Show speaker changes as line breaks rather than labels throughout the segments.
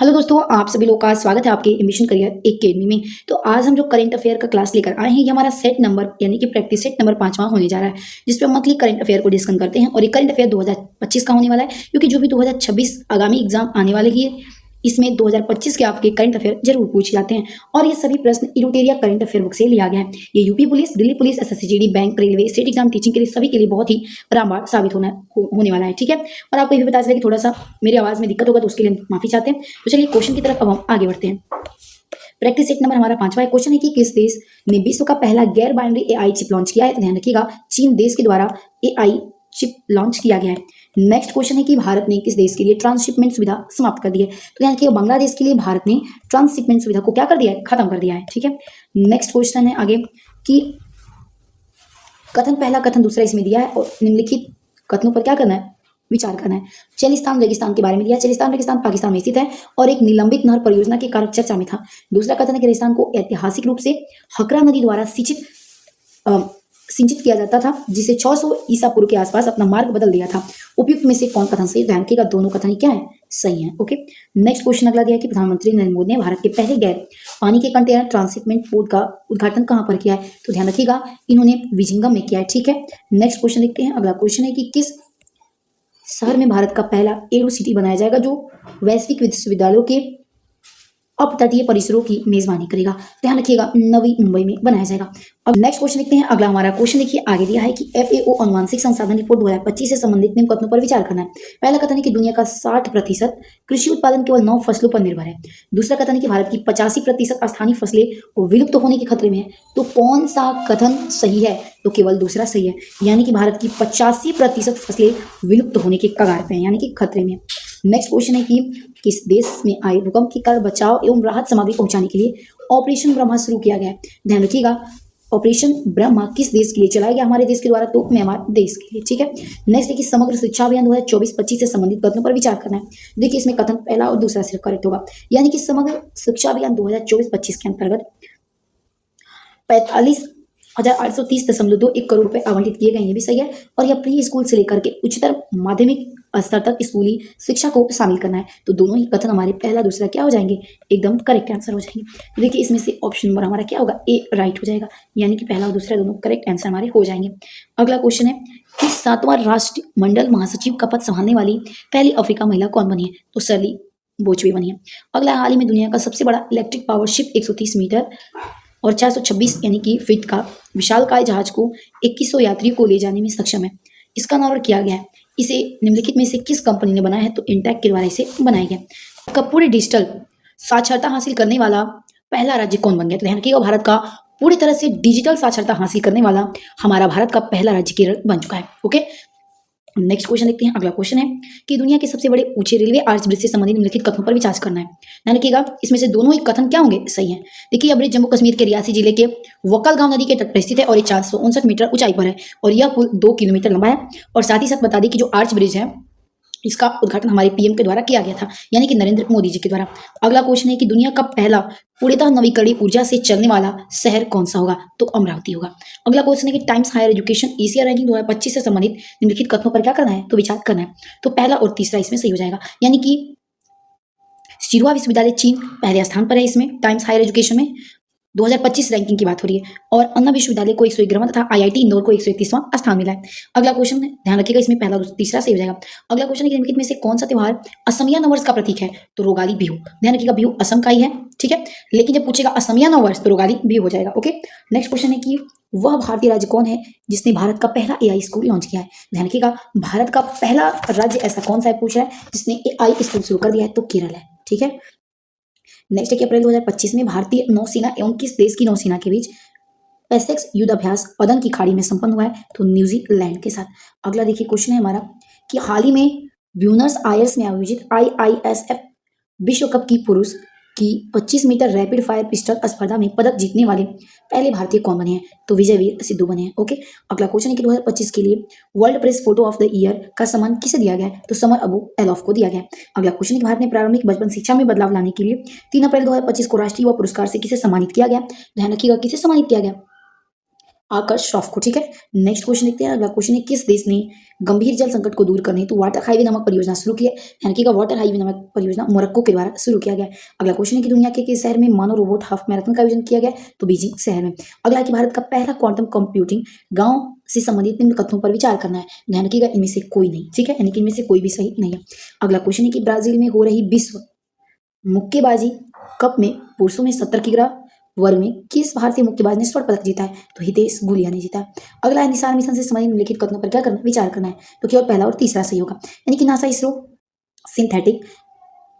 Hello दोस्तों, आप सभी लोग का स्वागत है आपके एम्बिशन करियर एकेडमी में। तो आज हम जो करंट अफेयर का क्लास लेकर आए हैं, ये हमारा सेट नंबर यानी कि प्रैक्टिस सेट नंबर 5वां होने जा रहा है, जिसपे हम मंथली करंट अफेयर को डिस्कस करते हैं। और ये करंट अफेयर 2025 का होने वाला है, क्योंकि जो भी 2026 आगामी एग्जाम आने वाले ही है, इसमें 2025 के आपके करंट अफेयर जरूर पूछे जाते हैं। और ये सभी प्रश्न इरोटेरिया करंट अफेयर बुक से लिया गया है। ये UP police, Delhi police, SSC GD, bank, railway, state exam, teaching के लिए सभी के लिए बहुत ही रामबाण साबित होने वाला है। ठीक है, और आपको ये भी पता चले कि थोड़ा सा मेरी आवाज में दिक्कत होगा, तो उसके लिए माफी चाहते हैं। तो चलिए क्वेश्चन की तरफ अब हम आगे बढ़ते हैं। प्रैक्टिस सेट नंबर हमारा 5वां है। क्वेश्चन है कि किस देश ने विश्व का पहला गैर बाइनरी एआई चिप लॉन्च किया है? तो ध्यान रखिएगा, चीन देश के द्वारा एआई चिप लॉन्च किया गया है। नेक्स्ट क्वेश्चन है कि भारत ने किस देश के लिए ट्रांसशिपमेंट सुविधा समाप्त कर दी है? तो ध्यान रखिएगा, बांग्लादेश के लिए भारत ने ट्रांसशिपमेंट सुविधा को क्या कर दिया है? खत्म कर दिया है। ठीक है, नेक्स्ट क्वेश्चन है आगे कि कथन पहला, कथन दूसरा इसमें दिया है, और निम्नलिखित कथनों पर क्या करना है? विचार करना है। चलिस्तान रेगिस्तान के बारे में दिया है। चलिस्तान रेगिस्तान पाकिस्तान में स्थित है और एक निलंबित नहर परियोजना के कारण चर्चा में था। दूसरा कथन है कि रेगिस्तान को ऐतिहासिक रूप से हकरा नदी द्वारा सिंचित किया जाता था, जिसे 600 ईसा पूर्व के आसपास अपना मार्ग बदल दिया था। उपयुक्त में से कौन कथन सही? ध्यान रखिएगा, दोनों कथन ही क्या है? सही है। ओके, नेक्स्ट क्वेश्चन अगला दिया है कि प्रधानमंत्री नरेंद्र मोदी ने भारत के पहले गैर पानी के कंटेनर ट्रांसशिपमेंट पोर्ट का उद्घाटन कहां पर किया है? तो ध्यान रखिएगा, इन्होंने विजिंगम में किया है। ठीक है, नेक्स्ट क्वेश्चन देखते हैं। अगला क्वेश्चन है कि किस शहर में भारत का पहला एरो सिटी बनाया जाएगा, जो वैश्विक विश्वविद्यालयों के अपतटीय परिसरों की मेजबानी करेगा? ध्यान रखिएगा, नवी मुंबई में बनाया जाएगा। अब नेक्स्ट क्वेश्चन देखते हैं। अगला हमारा क्वेश्चन देखिए, आगे दिया है कि एफएओ अनुवांशिक संसाधन रिपोर्ट 2025 से संबंधित निम्न कथनों पर विचार करना है। पहला कथन है कि दुनिया का 60% कृषि उत्पादन केवल 9 फसलों पर निर्भर है। दूसरा कथन है कि भारत की 85% स्थानीय फसलें विलुप्त होने के खतरे में है। तो कौन सा कथन सही है? तो केवल दूसरा सही है, यानी कि भारत की 85% फसलें विलुप्त होने के कगार पे हैं, यानी कि खतरे में। नेक्स्ट क्वेश्चन है कि किस देश में आए भूकंप के कारण बचाव एवं राहत सामग्री पहुंचाने के लिए ऑपरेशन ब्रह्मा शुरू किया गया है? ध्यान रखिएगा, ऑपरेशन ब्रह्मा किस देश के लिए चलाया गया? हमारे देश के द्वारा, तो म्यांमार देश के लिए। ठीक है, नेक्स्ट है कि समग्र शिक्षा अभियान 2024-25 से संबंधित कथनों पर विचार करना है। देखिए, इसमें कथन पहला और दूसरा सिर्फ करेक्ट होगा, यानी कि समग्र शिक्षा अभियान 2024-25 के अंतर्गत 45,830.21 करोड़ रुपए आवंटित किए गए, ये भी सही है। और यह प्री स्कूल से लेकर के उच्चतर माध्यमिक स्तर तक स्कूली शिक्षा को शामिल करना है। तो दोनों ही कथन हमारे पहला दूसरा क्या हो जाएंगे? एकदम करेक्ट आंसर हो जाएंगे। देखिए, इसमें से ऑप्शन नंबर हमारा क्या होगा? ए राइट हो जाएगा, यानी कि पहला और दूसरा दोनों करेक्ट आंसर हमारे हो जाएंगे। अगला क्वेश्चन है कि 7वां राष्ट्रमंडल महासचिव का पद संभालने वाली पहली अफ्रीका महिला कौन बनी है? तो शर्ली बोचवे बनी है। अगला, हाल ही में दुनिया का सबसे बड़ा इलेक्ट्रिक पावर शिप 130 मीटर और 426 यानी कि फीट का विशालकाय जहाज को 2100 यात्रियों को ले जाने में सक्षम है। इसका नाम किया गया है। इसे निम्नलिखित में से किस कंपनी ने बनाया है? तो इंटेक के द्वारा इसे बनाया गया। कब पूरे डिजिटल साक्षरता हासिल करने वाला पहला राज्य कौन बन गया? तो ध्यान रखिएगा, भारत का पूरी तरह से डिजिटल साक्षरता हासिल करने वाला हमारा भारत का पहला राज्य केरल बन चुका है। ओके, नेक्स्ट क्वेश्चन देखते हैं। अगला क्वेश्चन है कि दुनिया के सबसे बड़े ऊंचे रेलवे आर्च ब्रिज से संबंधित निम्नलिखित कथनों पर विचार करना है। ध्यान रखिएगा, इसमें से दोनों ही कथन क्या होंगे? सही है। देखिए, यह ब्रिज जम्मू कश्मीर के रियासी जिले के वक्कलगांव नदी के तट पर स्थित है और ये 459 मीटर ऊंचाई पर है और यह पुल 2 किलोमीटर लंबा है। और साथ ही साथ बता दें कि जो आर्च ब्रिज है, इसका उद्घाटन हमारे पीएम के द्वारा किया गया था, यानी कि नरेंद्र मोदी जी के द्वारा। अगला क्वेश्चन है कि दुनिया का पहला पूर्णतः नवीकरणीय ऊर्जा से चलने वाला शहर कौन सा होगा? तो अमरावती होगा। अगला क्वेश्चन है कि Times Higher Education Asia ranking 2025 से संबंधित निम्नलिखित कथनों पर क्या करना है? तो विचार करना है। तो पहला और तीसरा इसमें सही हो जाएगा, यानी कि सिरुआ विश्वविद्यालय चीन पहले स्थान पर है इसमें टाइम्स हायर एजुकेशन में। 2025 रैंकिंग की बात हो रही है और अन्ना विश्वविद्यालय को 111वां तथा आईआईटी इंदौर को 131वां स्थान मिला है। अगला क्वेश्चन ध्यान रखिएगा, इसमें पहला तीसरा सही हो जाएगा। अगला क्वेश्चन है कि निम्नलिखित में से कौन सा त्योहार असमिया नववर्ष का प्रतीक है? तो रोगाली बिहू। ध्यान रखिएगा, बिहू असम का ही है। ठीक है, लेकिन जब पूछेगा असमिया नववर्ष तो रोगाली बिहू हो जाएगा। ओके, नेक्स्ट क्वेश्चन है कि वह भारतीय राज्य कौन है जिसने भारत का पहला एआई स्कूल लॉन्च किया है? ध्यान रखिएगा, भारत का पहला राज्य ऐसा कौन सा है पूछा है जिसने एआई स्कूल शुरू कर दिया है? तो केरल है। ठीक है, नेक्स्ट है कि अप्रैल 2025 में भारतीय नौसेना एवं किस देश की नौसेना के बीच पैसेक्स युद्ध अभ्यास अदन की खाड़ी में संपन्न हुआ है? तो न्यूजीलैंड के साथ। अगला देखिए क्वेश्चन है हमारा कि हाल ही में ब्यूनस आयर्स में आयोजित आईआईएसएफ विश्व कप की पुरुष की 25 मीटर रैपिड फायर पिस्टल स्पर्धा में पदक जीतने वाले पहले भारतीय कौन बने हैं? तो विजयवीर सिद्धू बने हैं। ओके, अगला क्वेश्चन है कि 2025 के लिए world press photo of the year का सम्मान किसे दिया गया है? तो समर अबू एलॉफ को दिया गया है। अगला क्वेश्चन है कि भारत में प्रारंभिक बचपन शिक्षा में बदलाव लाने के लिए 3 अप्रैल 2025 को राष्ट्रीय युवा पुरस्कार से किसे सम्मानित किया गया? ध्यान रखिएगा, किसे सम्मानित किया गया? आकर श्रॉफ को। ठीक है, नेक्स्ट क्वेश्चन देखते हैं। अगला क्वेश्चन है, किस देश ने गंभीर जल संकट को दूर करने हेतु वाटर हाईवे नामक परियोजना शुरू की है? यानी कि वाटर हाईवे नामक परियोजना मोरक्को के द्वारा शुरू किया गया है। अगला क्वेश्चन है कि दुनिया के किस शहर में मानव रोबोट हाफ मैराथन का आयोजन किया गया? तो बीजिंग शहर में। अगला है कि भारत का पहला क्वांटम कंप्यूटिंग गांव से संबंधित निम्न कथनों पर विचार करना है। ध्यान रखिएगा, इनमें से कोई नहीं। ठीक है, यानी कि इनमें से कोई भी सही नहीं है। अगला क्वेश्चन है कि ब्राजील में हो रही विश्व मुक्केबाजी कप में पुरुषों में 70 किग्रा वर्ग में किस भारतीय मुक्केबाज ने स्वर्ण पदक जीता है? तो हितेश गुलिया ने जीता है। अगला है, निशान मिशन से संबंधित निम्नलिखित कथनों पर क्या करना विचार करना है? तो केवल पहला और तीसरा सही होगा। यानी कि NASA ISRO synthetic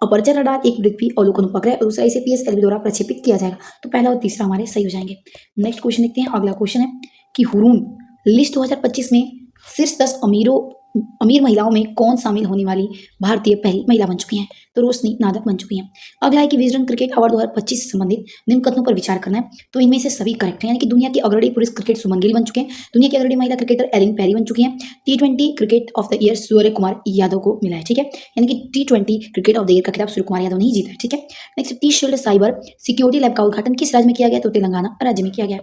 aperture radar एक पृथ्वी अवलोकन उपग्रह और दूसरा इसे पीएसएलवी द्वारा प्रक्षेपित किया जाएगा। तो पहला और तीसरा हमारे सही हो जाएंगे। नेक्स्ट क्वेश्चन देखते हैं। अगला क्वेश्चन है कि हुरून लिस्ट 2025 में शीर्ष 10 अमीर महिलाओं में कौन शामिल होने वाली भारतीय पहली महिला बन चुकी हैं? तो रोशनी नादक बन चुकी हैं। अगला है कि विजडन क्रिकेट अवार्ड 2025 से संबंधित निम्न कथनों पर विचार करना है। तो इनमें से सभी करेक्ट हैं। यानी कि दुनिया के अग्रणी पुरुष क्रिकेट सुमन गिल बन चुके हैं, दुनिया की अग्रणी महिला क्रिकेटर एलिन पेरी बन चुकी हैं, T20 cricket of the year Surya Kumar Yadav को मिला है। ठीक है, यानी कि T20 cricket of the year का खिताब सूर्य कुमार यादव ने जीता है। ठीक है, next T shield cyber security lab का उद्घाटन किस राज्य में किया गया? तो तेलंगाना राज्य में किया गया।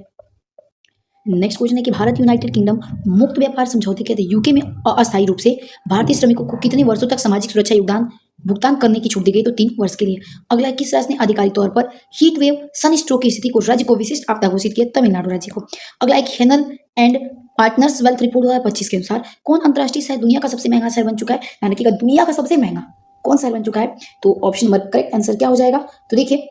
नेक्स्ट क्वेश्चन है कि भारत यूनाइटेड किंगडम मुक्त व्यापार समझौते के तहत यूके में अस्थायी रूप से भारतीय श्रमिकों को कितने वर्षों तक सामाजिक सुरक्षा योगदान भुगतान करने की छूट दी गई? तो 3 वर्ष के लिए। अगला, किस राज्य ने आधिकारिक तौर पर हीट वेव सन स्ट्रोक की स्थिति को राज्य को विशिष्ट आपदा घोषित किया? तमिलनाडु राज्य को। अगला, एक Henle and partners wealth report 2025 के अनुसार कौन अंतर्राष्ट्रीय शहर दुनिया का सबसे महंगा शहर बन चुका है? यानी कि दुनिया का सबसे महंगा कौन शहर बन चुका है? तो ऑप्शन नंबर करेक्ट आंसर क्या हो जाएगा? तो देखिए,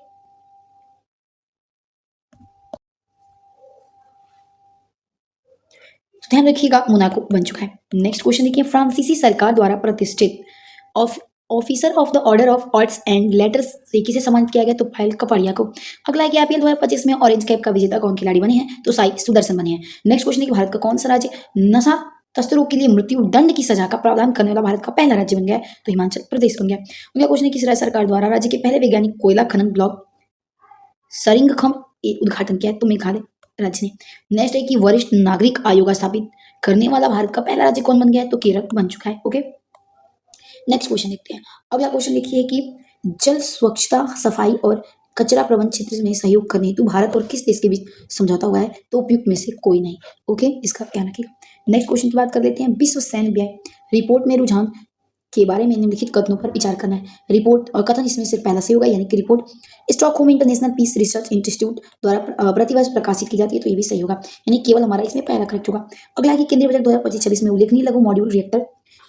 ध्यान रखिएगा, मोनाको बन चुका है। नेक्स्ट क्वेश्चन देखिए, फ्रांसीसी सरकार द्वारा प्रतिष्ठित officer of the order of arts and letters से किसे सम्मानित किया गया? तो पायल कपाड़िया को। अगला है कि आईपीएल 2025 में ऑरेंज कैप का विजेता कौन खिलाड़ी बने हैं? तो साई सुदर्शन बने हैं। नेक्स्ट क्वेश्चन है कि भारत का कौन सा राज्य नशा तस्करों के लिए मृत्यु दंड की सजा का प्रावधान करने वाला भारत का पहला राज्य बन गया है? तो हिमाचल प्रदेश बन गया। अगला क्वेश्चन है, किस राज्य सरकार द्वारा राज्य के पहले वैज्ञानिक कोयला खनन ब्लॉक सरिंगखम उद्घाटन किया है? तो मेघालय राज्य ने। नेक्स्ट है कि वरिष्ठ नागरिक आयोग स्थापित करने वाला भारत का पहला राज्य कौन बन गया है? तो केरल बन चुका है। ओके, नेक्स्ट क्वेश्चन देखते हैं। अगला क्वेश्चन देखिए कि जल स्वच्छता सफाई और कचरा प्रबंधन क्षेत्र में सहयोग करने हेतु भारत और किस देश के बीच समझौता हुआ है? तो उपयुक्त में से कोई नहीं। ओके, इसका ध्यान रखिएगा। नेक्स्ट क्वेश्चन की बात कर लेते हैं। विश्व सैन्य व्यय रिपोर्ट में रुझान के बारे में निम्नलिखित कथनों पर विचार करना है। रिपोर्ट और कथन इसमें सिर्फ पहला सही होगा, यानी कि report Stockholm International Peace Research Institute द्वारा प्रतिवर्ष प्रकाशित की जाती है। तो ये भी सही होगा, यानी केवल हमारा इसमें पहला करेक्ट होगा। अगला है कि केंद्रीय बजट 2025-26 में उल्लेखनीय लघु मॉड्यूल रिएक्टर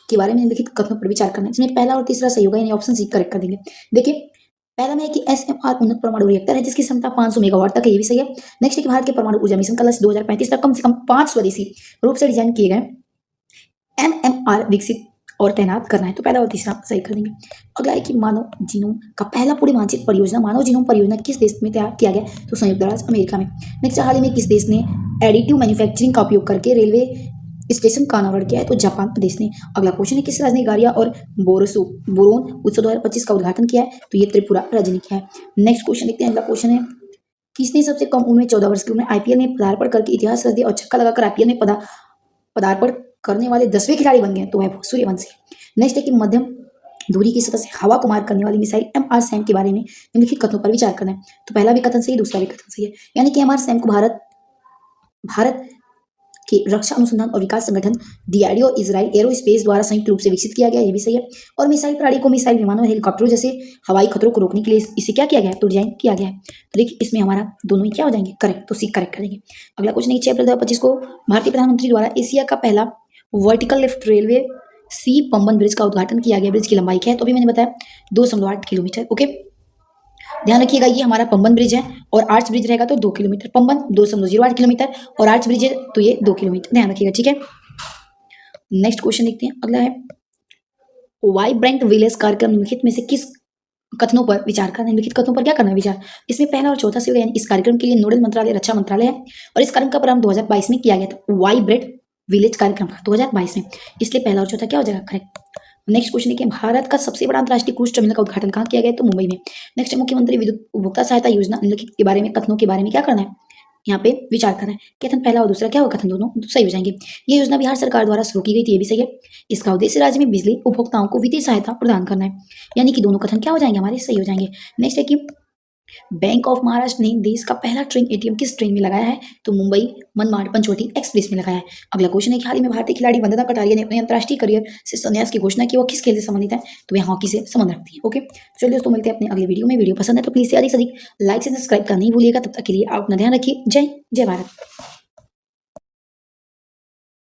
के बारे में निम्नलिखित कथनों पर विचार करना है। इसमें पहला और तीसरा सही होगा, यानी ऑप्शन सी करेक्ट कर देंगे। देखिए, पहला में है कि SMR उन्नत परमाणु रिएक्टर है जिसकी क्षमता 500 मेगावाट तक है, ये भी सही है। नेक्स्ट है कि भारत के परमाणु ऊर्जा मिशन का लक्ष्य 2035 तक कम से कम 5 स्वदेशी रूप से डिजाइन किए गए MMR विकसित और तैनात करना है। तो पहला और तीसरा सही कर देंगे। अगला है कि मानव जीनोम का पहला पूरे मानचित्र परियोजना मानव जीनोम परियोजना किस देश में तैयार किया गया? तो संयुक्त राज्य अमेरिका में। नेक्स्ट, हाल ही में किस देश ने एडिटिव मैन्युफैक्चरिंग का उपयोग करके रेलवे स्टेशन का अनावरण किया है? तो जापान देश ने। अगला क्वेश्चन है, किस राज्य ने गारिया और बोरोन उत्सव 2025 का उद्घाटन किया है? तो ये त्रिपुरा राज्य ने किया है। नेक्स्ट क्वेश्चन देखते हैं। अगला क्वेश्चन है, किसने सबसे कम उम्र में 14 वर्ष की उम्र में आईपीएल में पदार्पण करके इतिहास रच दिया और छक्का लगाकर आईपीएल में पदार्पण करने वाले 10वें खिलाड़ी बन गए? तो वह सूर्यवंशी। नेक्स्ट है कि मध्यम दूरी की सतह से हवा को मार करने वाली मिसाइल MR-SAM के बारे में निम्नलिखित कथनों पर विचार करना है। तो पहला भी कथन सही, दूसरा भी कथन सही है, यानी कि MR-SAM को भारत के रक्षा अनुसंधान और विकास संगठन DRDO इजराइल एरोस्पेस द्वारा संयुक्त रूप से विकसित किया गया, ये भी सही है। और मिसाइल प्रणाली को मिसाइल विमानों और हेलीकॉप्टरों जैसे हवाई खतरों को रोकने के लिए इसे क्या किया गया है? तो डिजाइन किया गया है। तो देखिए, इसमें हमारा दोनों ही क्या हो जाएंगे? करेक्ट, तो सी करेक्ट कर देंगे। अगला क्वेश्चन है, 6 अप्रैल 2025 को भारतीय प्रधानमंत्री द्वारा एशिया का पहला वर्टिकल लिफ्ट रेलवे सी पंबन ब्रिज का उद्घाटन किया गया। ब्रिज की लंबाई क्या है? तो अभी मैंने बताया 2.8 किलोमीटर। ओके, ध्यान रखिएगा, ये हमारा पंबन ब्रिज है और आर्च ब्रिज रहेगा तो 2 किलोमीटर। पंबन 2.08 किलोमीटर और आर्च ब्रिज है तो ये 2 किलोमीटर। ध्यान रखिएगा, ठीक है। नेक्स्ट क्वेश्चन देखते हैं। अगला है, वाइब्रेंट विलेज कार्यक्रम निम्नलिखित में से किस कथनों पर विचार करना है? निम्नलिखित कथनों पर क्या करना है विचार? इसमें पहला और चौथा से यानी इस कार्यक्रम के लिए नोडल मंत्रालय रक्षा मंत्रालय है और इस कार्यक्रम का प्रारंभ 2022 में किया गया था, वाइब्रेंट विलेज कार्यक्रम का 2022 में, इसलिए पहला और चौथा क्या हो जाएगा? करेक्ट। नेक्स्ट क्वेश्चन देखिए, भारत का सबसे बड़ा अंतर्राष्ट्रीय क्रूज टर्मिनल का उद्घाटन कहाँ किया गया? तो मुंबई में। नेक्स्ट, मुख्यमंत्री विद्युत उपभोक्ता सहायता योजना निम्नलिखित के बारे में कथनों के बारे में क्या करना है? यहाँ पे विचार करना है। कथन पहला और दूसरा क्या होगा? कथन दोनों सही हो जाएंगे। ये योजना बिहार सरकार द्वारा शुरू की गई थी, ये भी सही है। इसका उद्देश्य राज्य में बिजली उपभोक्ताओं को वित्तीय सहायता प्रदान करना है, यानी कि दोनों कथन क्या हो जाएंगे? हमारे सही हो जाएंगे। नेक्स्ट है कि बैंक ऑफ महाराष्ट्र ने देश का पहला ट्रेन एटीएम किस ट्रेन में लगाया है? तो मुंबई मनमाड पंचवटी एक्सप्रेस में लगाया है। अगला क्वेश्चन है कि हाल ही में भारतीय खिलाड़ी वंदना कटारिया ने अपने अंतर्राष्ट्रीय करियर से संन्यास की घोषणा की। वो किस खेल से संबंधित है? तो वह हॉकी से संबंध रखती है। ओके, चलिए दोस्तों, मिलते हैं अपने अगले वीडियो में। वीडियो पसंद है तो प्लीज से अधिक लाइक से सब्सक्राइब करना नहीं भूलिएगा। तब तक के लिए आप अपना ध्यान रखिए। जय जय भारत।